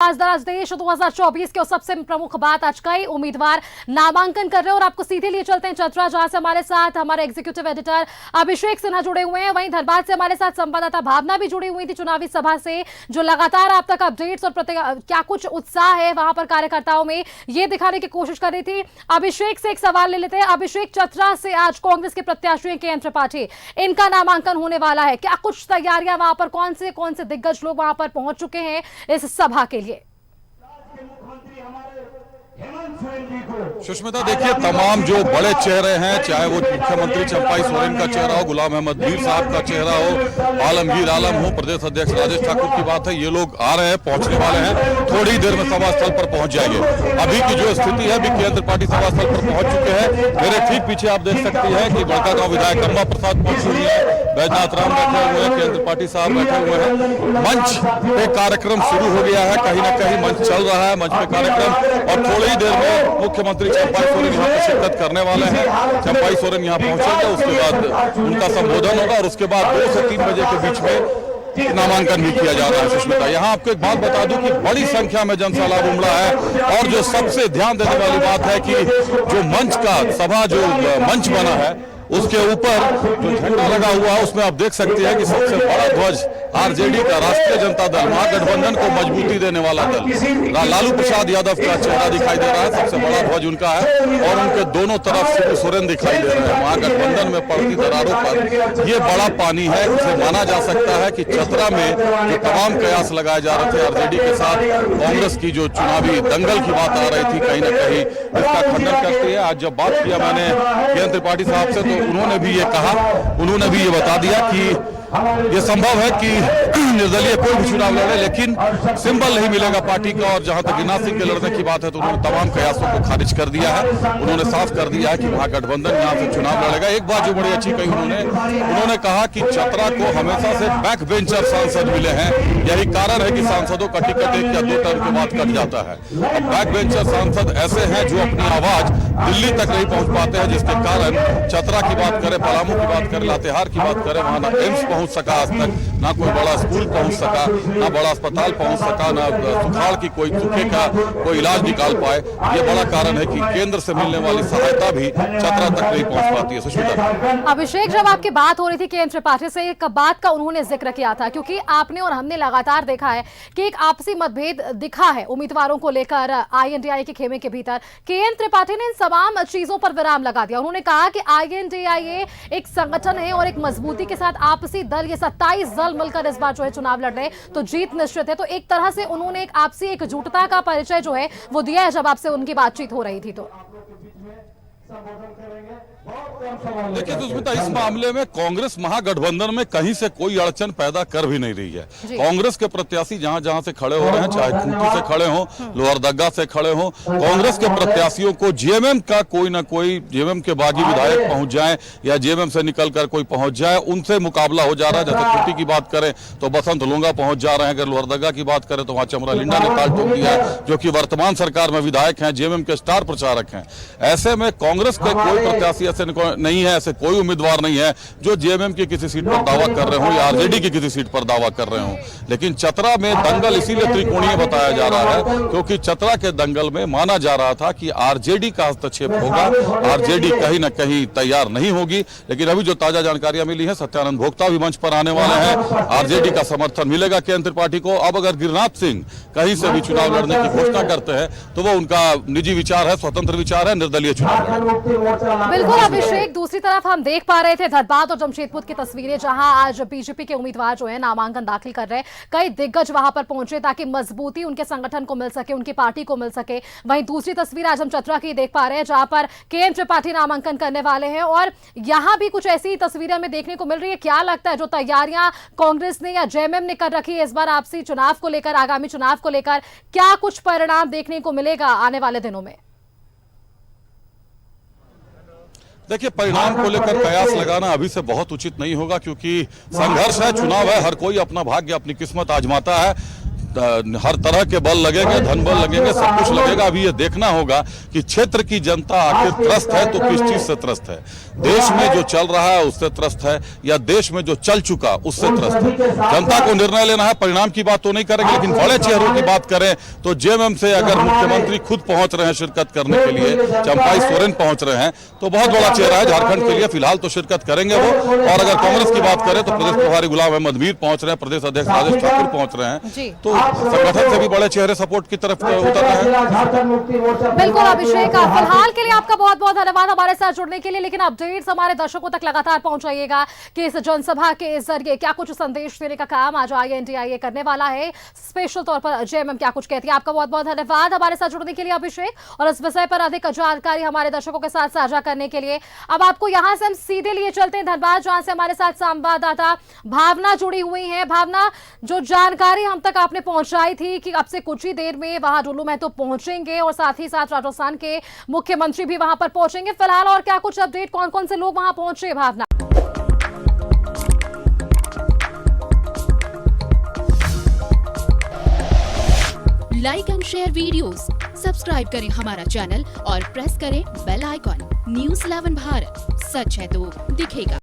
आज देश 2024 की सबसे प्रमुख बात, आज कई उम्मीदवार नामांकन कर रहे हैं और आपको सीधे लिए चलते हैं चतरा, जहां से हमारे साथ हमारे एग्जीक्यूटिव एडिटर अभिषेक सिन्हा जुड़े हुए हैं। वहीं धनबाद से हमारे साथ संवाददाता भावना भी जुड़ी हुई थी चुनावी सभा से, जो लगातार आप तक अपडेट्स और क्या कुछ उत्साह है वहां पर कार्यकर्ताओं में, ये दिखाने की कोशिश कर रही थी। अभिषेक से एक सवाल ले लेते हैं। अभिषेक, चतरा से आज कांग्रेस के प्रत्याशी केएन त्रिपाठी, इनका नामांकन होने वाला है, क्या कुछ तैयारियां वहां पर, कौन से दिग्गज लोग वहां पर पहुंच चुके हैं इस सभा के लिए? सुष्मिता, देखिए तमाम जो बड़े चेहरे हैं, चाहे वो मुख्यमंत्री चंपाई सोरेन का चेहरा हो, गुलाम अहमद मीर साहब का चेहरा हो, आलमगीर आलम हो, प्रदेश अध्यक्ष राजेश ठाकुर की बात है, ये लोग आ रहे हैं, पहुंचने वाले हैं, थोड़ी देर में सभा स्थल पर पहुंच जाएंगे। अभी की जो स्थिति है, केएन त्रिपाठी सभा स्थल पर पहुंच चुके हैं। मेरे ठीक पीछे आप देख सकती है कि बड़कागांव विधायक अम्बा प्रसाद पहुंची हुई है, बैजनाथ राम बैठे हुए हैं, केएन त्रिपाठी साहब बैठे हुए हैं। मंच पे कार्यक्रम शुरू हो गया है, कहीं ना कहीं मंच चल रहा है, मंच पे कार्यक्रम, और थोड़ी ही देर में मुख्यमंत्री चंपाई सोरेन यहाँ पे शिरकत करने वाले हैं। चंपाई सोरेन यहाँ पहुंचेंगे, उसके बाद उनका संबोधन होगा और उसके बाद 2 से 3 बजे के बीच में नामांकन भी किया जा रहा है। सुष्मिता, यहाँ आपको एक बात बता दूं कि बड़ी संख्या में जनसैलाब उमड़ा है, और जो सबसे ध्यान देने वाली बात है कि जो मंच का सभा जो मंच बना है, उसके ऊपर जो झंडा लगा हुआ है, उसमें आप देख सकते हैं कि सबसे बड़ा ध्वज आरजेडी का, राष्ट्रीय जनता दल, महागठबंधन को मजबूती देने वाला दल, लालू प्रसाद यादव का चेहरा दिखाई दे रहा है, सबसे बड़ा ध्वज उनका है, और उनके दोनों तरफ शिबू सोरेन दिखाई दे रहे हैं। महागठबंधन में पड़ती दरारों पर ये बड़ा पानी है। इसे माना जा सकता है कि चतरा में जो तमाम कयास लगाए जा रहे थे आरजेडी के साथ, कांग्रेस की जो चुनावी दंगल की बात आ रही थी, कहीं ना कहीं इसका खंडन करती है। आज जब बात किया मैंने केएन त्रिपाठी साहब से, तो उन्होंने भी ये कहा, उन्होंने भी ये बता दिया कि ये संभव है कि निर्दलीय कोई भी चुनाव लड़े, लेकिन सिंबल नहीं मिलेगा पार्टी का। और जहां तक गिरिराज सिंह के लड़ने की बात है, तो उन्होंने तमाम कयासों को खारिज कर दिया है। उन्होंने साफ कर दिया है कि महागठबंधन यहां से चुनाव लड़ेगा। एक बात जो बड़ी अच्छी कही उन्होंने कहा कि चतरा को हमेशा से बैक बेंचर सांसद मिले हैं, यही कारण है कि सांसदों का टिकट 1 या 2 टर्म के बाद कट जाता है। अब बैक बेंचर सांसद ऐसे हैं जो अपनी आवाज दिल्ली तक नहीं पहुंच पाते हैं, जिसके कारण चतरा की बात करें, पलामू की बात करें, लातेहार की बात करें, वहां ना एम्स पहुंच सका आज तक, ना कोई बड़ा स्कूल पहुंच सका, ना बड़ा अस्पताल पहुंच सका, ना सुखाड़ की कोई सूखे का कोई इलाज निकाल पाए। ये बड़ा कारण है कि केंद्र से मिलने वाली सहायता भी चतरा तक नहीं पहुंच पाती है। सुष्मिता, अभिषेक, जब आपकी बात हो रही थी केएन त्रिपाठी से, एक बात का उन्होंने जिक्र किया था, क्योंकि आपने और हमने लगातार देखा है कि एक आपसी मतभेद दिखा है उम्मीदवारों को लेकर आईएनडीआई के खेमे के भीतर। केएन त्रिपाठी ने इन तमाम चीजों पर विराम लगा दिया। उन्होंने कहा कि आईएनडीआई एक संगठन है और एक मजबूती के साथ आपसी दल, ये 27 दल मिलकर इस बार जो है चुनाव लड़ रहे हैं, तो जीत निश्चित है। तो एक तरह से उन्होंने एक आपसी एकजुटता का परिचय जो है वो दिया है जब आपसे उनकी बातचीत हो रही थी। तो देखिए सुष्मिता, इस मामले में कांग्रेस महागठबंधन में कहीं से कोई अड़चन पैदा कर भी नहीं रही है। कांग्रेस के प्रत्याशी जहां जहां से खड़े हो रहे हैं, चाहे खूंटी से खड़े हों, लोहरदगा से खड़े हों, कांग्रेस के प्रत्याशियों को जेएमएम का कोई ना कोई, जेएमएम के बागी विधायक पहुंच जाए या जेएमएम से निकलकर कोई पहुंच जाए, उनसे मुकाबला हो जा रहा है। जैसे खूंटी की बात करें तो बसंत लोंगा पहुंच जा रहे हैं, अगर लोहरदगा की बात करें तो वहां चमरा लिंडा ने ताल ठोक दिया, जो कि वर्तमान सरकार में विधायक हैं, जेएमएम के स्टार प्रचारक हैं। ऐसे में कांग्रेस के कोई प्रत्याशी ऐसे नहीं है, ऐसे कोई उम्मीदवार नहीं है जो जेएमएम की किसी सीट पर दावा कर रहे हो या आरजेडी की किसी सीट पर दावा कर रहे हो। लेकिन चतरा में दंगल इसीलिए त्रिकोणीय बताया जा रहा है क्योंकि चतरा के दंगल में माना जा रहा था कि आरजेडी का हस्तक्षेप होगा, आरजेडी कहीं ना कहीं तैयार नहीं होगी। लेकिन अभी जो ताजा जानकारियां मिली है, सत्यानंद भोक्ता भी मंच पर आने वाले हैं, आरजेडी का समर्थन मिलेगा केएन त्रिपाठी को। अब अगर गिरिराज सिंह कहीं से भी चुनाव लड़ने की घोषणा करते हैं तो वो उनका निजी विचार है, स्वतंत्र विचार है, निर्दलीय चुनाव। बिल्कुल अभिषेक, दूसरी तरफ हम देख पा रहे थे धनबाद और जमशेदपुर की तस्वीरें, जहां आज बीजेपी के उम्मीदवार जो है नामांकन दाखिल कर रहे हैं। कई दिग्गज वहां पर पहुंचे ताकि मजबूती उनके संगठन को मिल सके, उनकी पार्टी को मिल सके। वहीं दूसरी तस्वीर आज हम चतरा की देख पा रहे हैं, जहां पर केएन त्रिपाठी नामांकन करने वाले हैं, और यहां भी कुछ ऐसी तस्वीरें हमें देखने को मिल रही है। क्या लगता है जो तैयारियां कांग्रेस ने या जेएमएम ने कर रखी है इस बार आपसी चुनाव को लेकर, आगामी चुनाव को लेकर, क्या कुछ परिणाम देखने को मिलेगा आने वाले दिनों में? देखिए, परिणाम को लेकर कयास लगाना अभी से बहुत उचित नहीं होगा, क्योंकि संघर्ष है, चुनाव है, हर कोई अपना भाग्य, अपनी किस्मत आजमाता है। हर तरह के बल लगेंगे, धन बल लगेंगे, सब कुछ लगेगा। अभी ये देखना होगा कि क्षेत्र की जनता आखिर त्रस्त है तो किस चीज से त्रस्त है। देश में जो चल रहा है उससे त्रस्त है या देश में जो चल चुका उससे त्रस्त है। जनता को निर्णय लेना है, परिणाम की बात तो नहीं करेंगे, लेकिन बड़े चेहरों की बात करें तो जेएमएम से अगर मुख्यमंत्री खुद पहुंच रहे हैं शिरकत करने के लिए, चंपाई सोरेन पहुंच रहे हैं, तो बहुत बड़ा चेहरा है झारखंड के लिए। फिलहाल तो शिरकत करेंगे वो। और अगर कांग्रेस की बात करें तो प्रदेश प्रभारी गुलाम अहमद मीर पहुंच रहे हैं, प्रदेश अध्यक्ष राजेश ठाकुर पहुंच रहे हैं, तो संगठन से भी बड़े चेहरे सपोर्ट की तरफ उतर रहे हैं। बिल्कुल अभिषेक, फिलहाल के लिए आपका बहुत बहुत धन्यवाद हमारे साथ जुड़ने के लिए। लेकिन अपडेट्स हमारे दर्शकों तक लगातार पहुंचाइएगा कि इस जनसभा के जरिए क्या कुछ संदेश देने का काम आज INDIA करने वाला है, स्पेशल तौर पर जेएमएम क्या कुछ कहती है। आपका बहुत बहुत धन्यवाद हमारे साथ जुड़ने के लिए अभिषेक, और इस विषय पर अधिक जानकारी हमारे दर्शकों के साथ साझा करने के लिए। अब आपको यहां से हम सीधे लिए चलते हैं धनबाद, जहां से हमारे साथ संवाददाता भावना जुड़ी हुई है। भावना, जो जानकारी हम तक आपने पहुंचाई थी कि अब से कुछ ही देर में वहां डुल्लू महतो पहुंचेंगे और साथ ही साथ राजस्थान के मुख्यमंत्री भी वहां पर पहुंचेंगे, फिलहाल और क्या कुछ अपडेट, कौन कौन से लोग वहां पहुंचे Bhavna? Like and share videos, subscribe करें हमारा चैनल और प्रेस करें बेल आइकॉन। न्यूज़ 11 भारत, सच है तो दिखेगा।